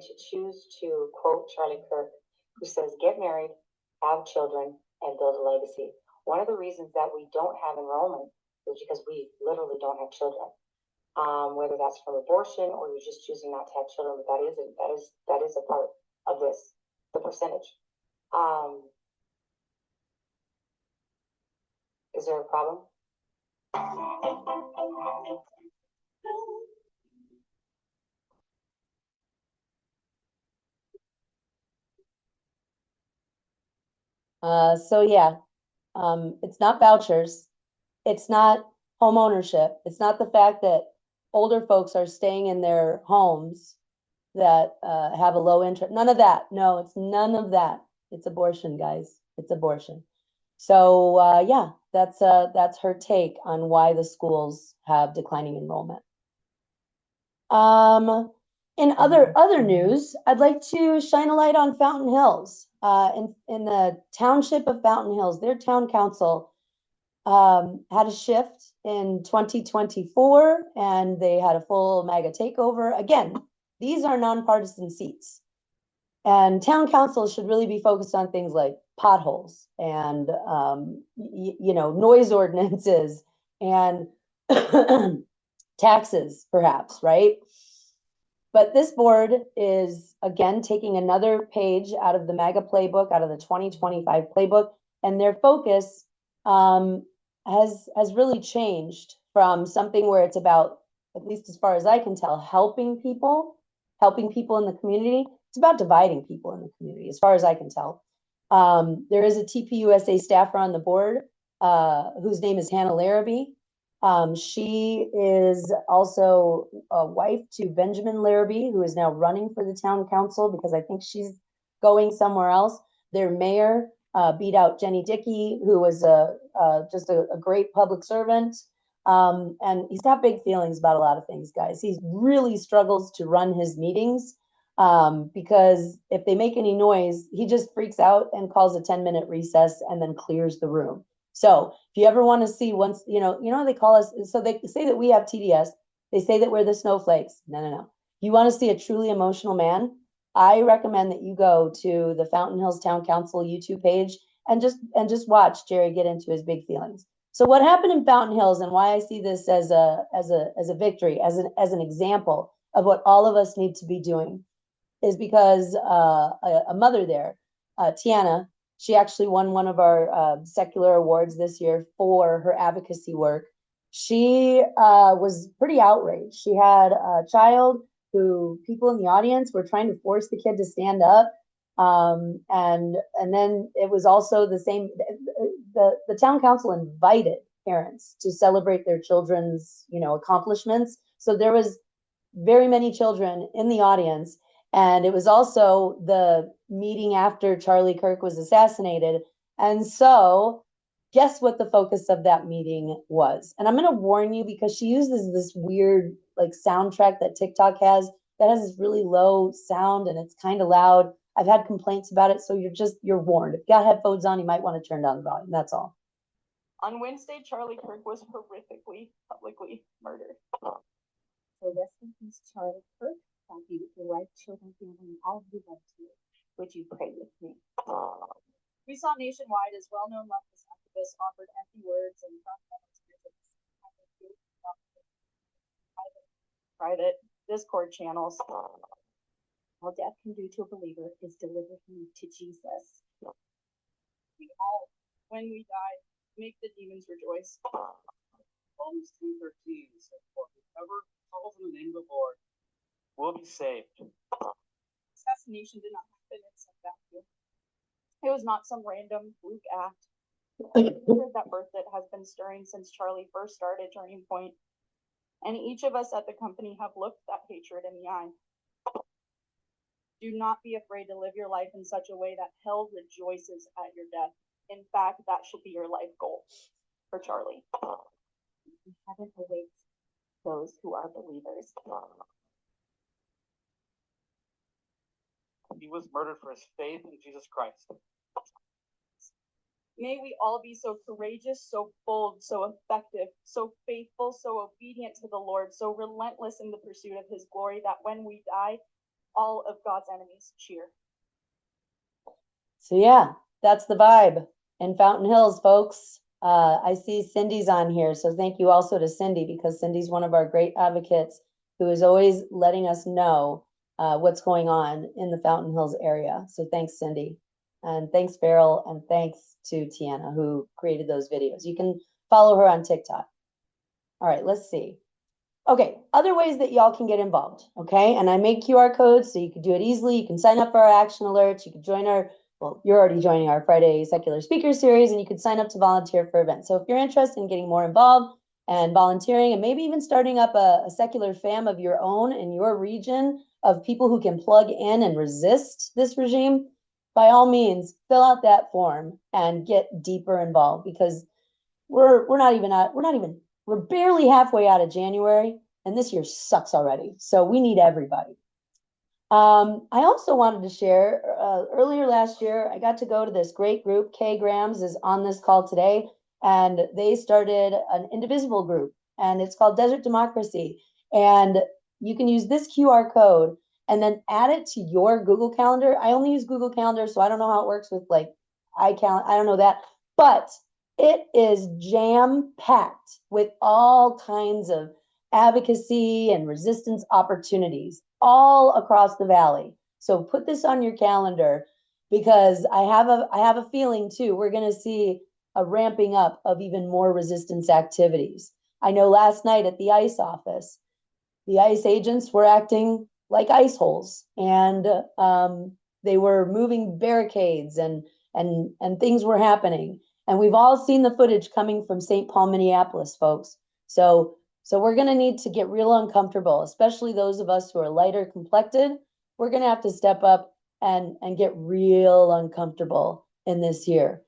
to choose to quote Charlie Kirk, who says, "Get married, have children, and build a legacy. One of the reasons that we don't have enrollment is because we literally don't have children. Whether that's from abortion or you're just choosing not to have children, but that is a part of this, the percentage. Is there a problem? So yeah, it's not vouchers. It's not home ownership. It's not the fact that older folks are staying in their homes that have a low interest. None of that. No, it's none of that. It's abortion, guys. It's abortion. So yeah, that's her take on why the schools have declining enrollment. In other news, I'd like to shine a light on Fountain Hills. In the township of Fountain Hills, their town council had a shift in 2024, and they had a full MAGA takeover. Again, these are nonpartisan seats. And town council should really be focused on things like potholes and, noise ordinances and taxes, perhaps, right? But this board is, again, taking another page out of the MAGA playbook, out of the 2025 playbook, and their focus has really changed from something where it's about, at least as far as I can tell, helping people in the community. It's about dividing people in the community, as far as I can tell. There is a TPUSA staffer on the board whose name is Hannah Larrabee. She is also a wife to Benjamin Larrabee, who is now running for the town council because I think she's going somewhere else. Their mayor beat out Jenny Dickey, who was just a great public servant. And he's got big feelings about a lot of things, guys. He really struggles to run his meetings because if they make any noise, he just freaks out and calls a 10-minute recess and then clears the room. So if you ever want to see once, they call us, so they say that we have TDS. They say that we're the snowflakes. No. If you want to see a truly emotional man, I recommend that you go to the Fountain Hills Town Council YouTube page and just watch Jerry get into his big feelings. So what happened in Fountain Hills and why I see this as a victory, as an example of what all of us need to be doing is because a mother there, Tiana, she actually won one of our secular awards this year for her advocacy work. She was pretty outraged. She had a child who people in the audience were trying to force the kid to stand up. And then it was also the same, the town council invited parents to celebrate their children's, accomplishments. So there was very many children in the audience. And it was also the meeting after Charlie Kirk was assassinated. And so guess what the focus of that meeting was? And I'm going to warn you because she uses this weird like soundtrack that TikTok has that has this really low sound and it's kind of loud. I've had complaints about it. So you're warned. If you got headphones on, you might want to turn down the volume. That's all. On Wednesday, Charlie Kirk was horrifically, publicly murdered. So rest in peace, Charlie Kirk. Thank you with your wife, children, family, and all of you love to you. Would you pray with me? We saw nationwide as well-known leftist activists offered empty words and private Discord channels. All death can do to a believer is deliver him to Jesus. We all, when we die, make the demons rejoice. Psalms 2:13 says, "For whoever calls on the name of the Lord will be saved." Assassination did not happen in some vacuum. It was not some random fluke act. That birth that has been stirring since Charlie first started Turning Point, and each of us at the company have looked that hatred in the eye. Do not be afraid to live your life in such a way that hell rejoices at your death. In fact, that should be your life goal for Charlie. Heaven awaits those who are believers. He was murdered for his faith in Jesus Christ. May we all be so courageous, so bold, so effective, so faithful, so obedient to the Lord, so relentless in the pursuit of his glory that when we die, all of God's enemies cheer. So yeah, that's the vibe. in Fountain Hills, folks. I see Cindy's on here, so thank you also to Cindy, because Cindy's one of our great advocates who is always letting us know what's going on in the Fountain Hills area. So thanks, Cindy. And thanks, Farrell, and thanks to Tiana, who created those videos. You can follow her on TikTok. All right, let's see. Okay, other ways that y'all can get involved, okay? And I made QR codes so you can do it easily. You can sign up for our action alerts. You can join our, well, you're already joining our Friday Secular Speaker Series, and you can sign up to volunteer for events. So if you're interested in getting more involved and volunteering, and maybe even starting up a secular fam of your own in your region of people who can plug in and resist this regime, by all means, fill out that form and get deeper involved, because we're barely halfway out of January, and this year sucks already. So we need everybody. I also wanted to share, earlier last year, I got to go to this great group. Kay Grams is on this call today, and they started an indivisible group, and it's called Desert Democracy. And you can use this QR code and then add it to your Google Calendar. I only use Google Calendar, so I don't know how it works with like iCal. I don't know that, but it is jam-packed with all kinds of advocacy and resistance opportunities all across the valley. So put this on your calendar, because I have a feeling too, we're going to see a ramping up of even more resistance activities. I know last night at the ICE office, the ICE agents were acting like ice holes, and they were moving barricades, and things were happening. And we've all seen the footage coming from St. Paul, Minneapolis, folks. So we're going to need to get real uncomfortable, especially those of us who are lighter complected. We're going to have to step up and get real uncomfortable in this year.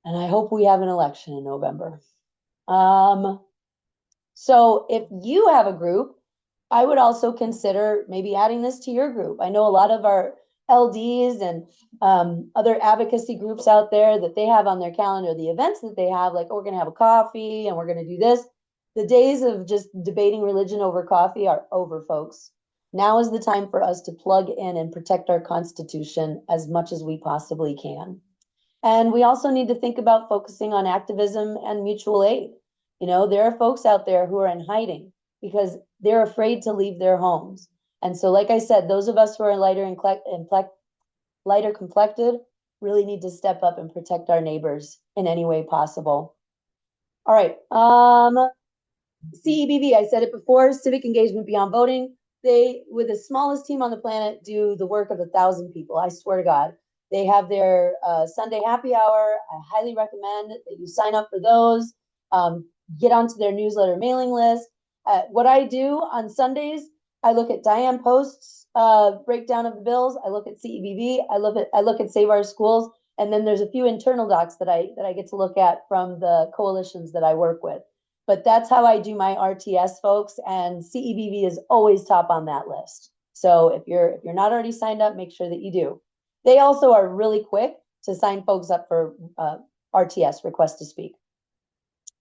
And I hope we have an election in November. So if you have a group, I would also consider maybe adding this to your group. I know a lot of our LDs and other advocacy groups out there that they have on their calendar, the events that they have, like, oh, we're going to have a coffee and we're going to do this. The days of just debating religion over coffee are over, folks. Now is the time for us to plug in and protect our Constitution as much as we possibly can. And we also need to think about focusing on activism and mutual aid. You know, there are folks out there who are in hiding because they're afraid to leave their homes. And so, like I said, those of us who are lighter complected really need to step up and protect our neighbors in any way possible. All right. CEBV, I said it before, Civic Engagement Beyond Voting. They, with the smallest team on the planet, do the work of 1,000 people. I swear to God. They have their Sunday happy hour. I highly recommend that you sign up for those. Get onto their newsletter mailing list. What I do on Sundays, I look at Diane Post's breakdown of the bills. I look at CEBV. I look at Save Our Schools, and then there's a few internal docs that I get to look at from the coalitions that I work with. But that's how I do my RTS, folks, and CEBV is always top on that list. So if you're not already signed up, make sure that you do. They also are really quick to sign folks up for RTS, request to speak.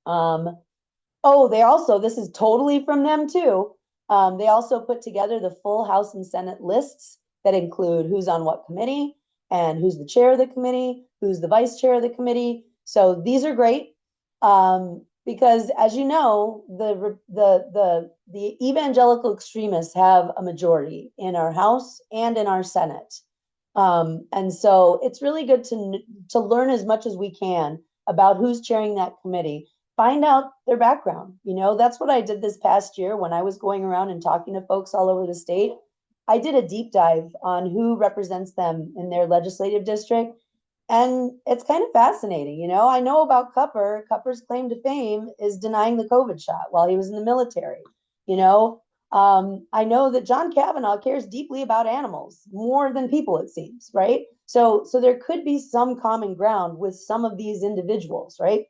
Oh, they also, this is totally from them too. They also put together the full House and Senate lists that include who's on what committee and who's the chair of the committee, who's the vice chair of the committee. So these are great because, as you know, the evangelical extremists have a majority in our House and in our Senate. And so it's really good to learn as much as we can about who's chairing that committee. Find out their background. You know, that's what I did this past year when I was going around and talking to folks all over the state. I did a deep dive on who represents them in their legislative district. And it's kind of fascinating. You know, I know about Cupper. Cupper's claim to fame is denying the COVID shot while he was in the military. You know, I know that John Kavanaugh cares deeply about animals, more than people, it seems, right? So there could be some common ground with some of these individuals, right?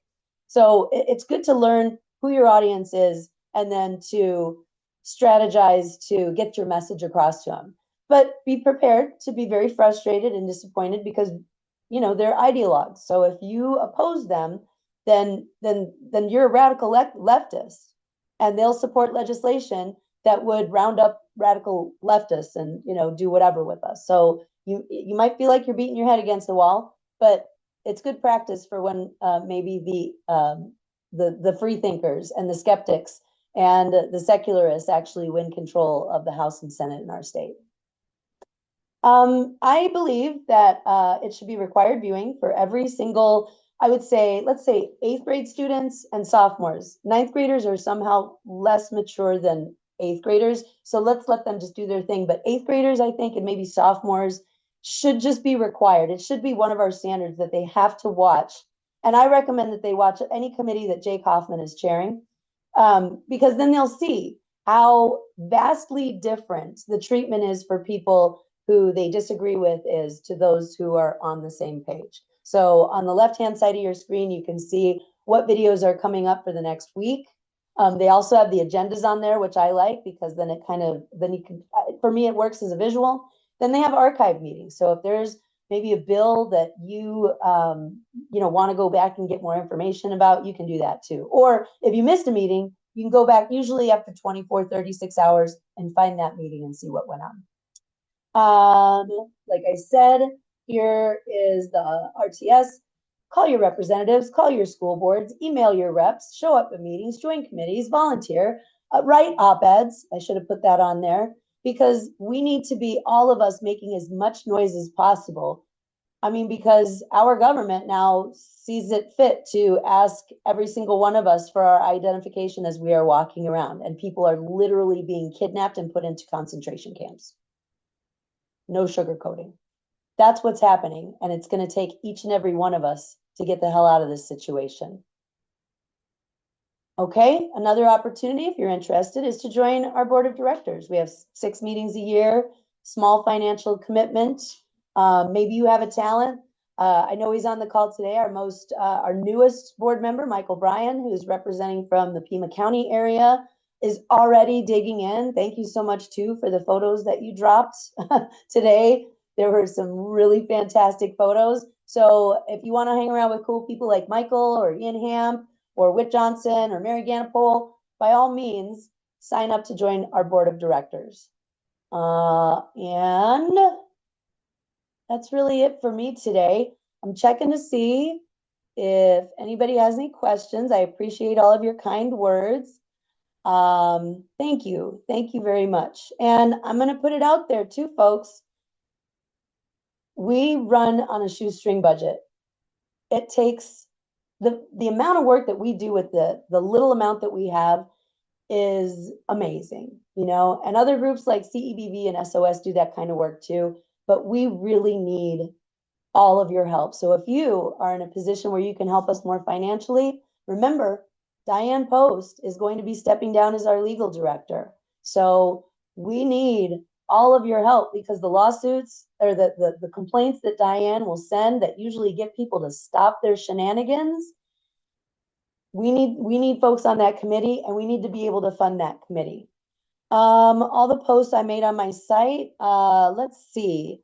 So it's good to learn who your audience is and then to strategize to get your message across to them. But be prepared to be very frustrated and disappointed because, you know, they're ideologues. So if you oppose them, then you're a radical leftist, and they'll support legislation that would round up radical leftists and, you know, do whatever with us. So you might feel like you're beating your head against the wall, but it's good practice for when maybe the free thinkers and the skeptics and the secularists actually win control of the House and Senate in our state. I believe that it should be required viewing for every single, I would say, let's say 8th grade students and sophomores. 9th graders are somehow less mature than 8th graders, so let's let them just do their thing. But 8th graders, I think, and maybe sophomores should just be required. It should be one of our standards that they have to watch. And I recommend that they watch any committee that Jake Hoffman is chairing, because then they'll see how vastly different the treatment is for people who they disagree with is to those who are on the same page. So on the left-hand side of your screen, you can see what videos are coming up for the next week. They also have the agendas on there, which I like because then it kind of, then you can, for me, it works as a visual. Then they have archive meetings. So if there's maybe a bill that you want to go back and get more information about, you can do that too. Or if you missed a meeting, you can go back usually after 24, 36 hours and find that meeting and see what went on. Like I said, here is the RTS. Call your representatives, call your school boards, email your reps, show up at meetings, join committees, volunteer, write op-eds. I should have put that on there because we need to be, all of us, making as much noise as possible. I mean, because our government now sees it fit to ask every single one of us for our identification as we are walking around, and people are literally being kidnapped and put into concentration camps. No sugarcoating. That's what's happening, and it's going to take each and every one of us to get the hell out of this situation. Okay, another opportunity, if you're interested, is to join our board of directors. We have 6 meetings a year, small financial commitment. Maybe you have a talent. I know he's on the call today, our newest board member, Michael Bryan, who's representing from the Pima County area, is already digging in. Thank you so much too for the photos that you dropped today. There were some really fantastic photos. So if you want to hang around with cool people like Michael or Ian Hamp or Whit Johnson or Mary Ganapole, by all means, sign up to join our board of directors. And that's really it for me today. I'm checking to see if anybody has any questions. I appreciate all of your kind words. Thank you. Thank you very much. And I'm going to put it out there too, folks. We run on a shoestring budget. It takes the amount of work that we do with the little amount that we have is amazing, and other groups like CEBV and SOS do that kind of work too, but we really need all of your help. So if you are in a position where you can help us more financially, remember, Diane Post is going to be stepping down as our legal director. So we need all of your help because the lawsuits or the complaints that Diane will send that usually get people to stop their shenanigans, we need folks on that committee, and we need to be able to fund that committee. All the posts I made on my site, let's see.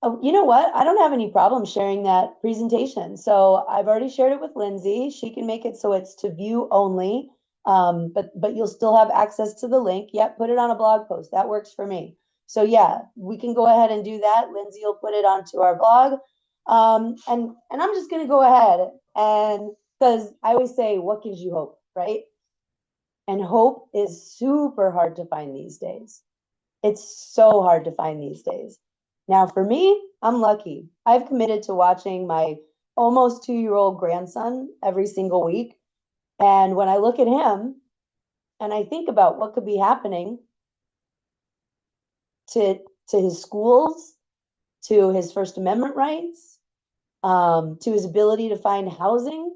Oh, you know what? I don't have any problem sharing that presentation. So I've already shared it with Lindsay. She can make it so it's to view only. But you'll still have access to the link. Yep, put it on a blog post. That works for me. So yeah, we can go ahead and do that. Lindsay will put it onto our blog. And I'm just going to go ahead, and because I always say, what gives you hope, right? And hope is super hard to find these days. It's so hard to find these days. Now, for me, I'm lucky. I've committed to watching my almost 2-year-old grandson every single week. And when I look at him and I think about what could be happening to his schools, to his First Amendment rights, to his ability to find housing,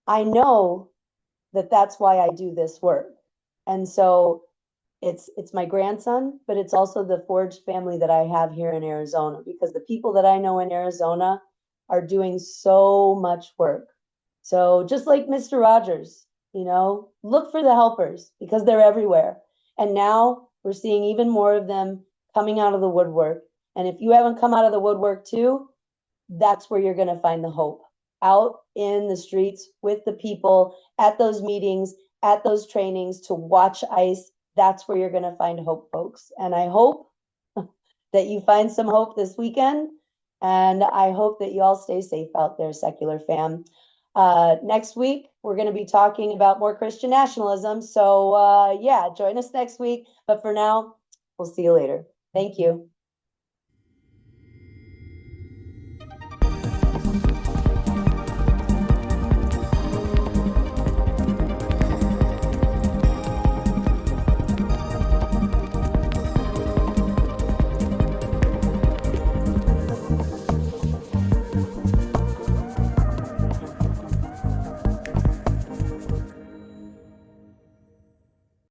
I know that that's why I do this work. And so it's my grandson, but it's also the forged family that I have here in Arizona, because the people that I know in Arizona are doing so much work. So just like Mr. Rogers, look for the helpers because they're everywhere. And now we're seeing even more of them coming out of the woodwork. And if you haven't come out of the woodwork too, that's where you're going to find the hope. Out in the streets with the people, at those meetings, at those trainings, to watch ICE. That's where you're going to find hope, folks. And I hope that you find some hope this weekend. And I hope that you all stay safe out there, secular fam. Next week, we're going to be talking about more Christian nationalism. So yeah, join us next week. But for now, we'll see you later. Thank you.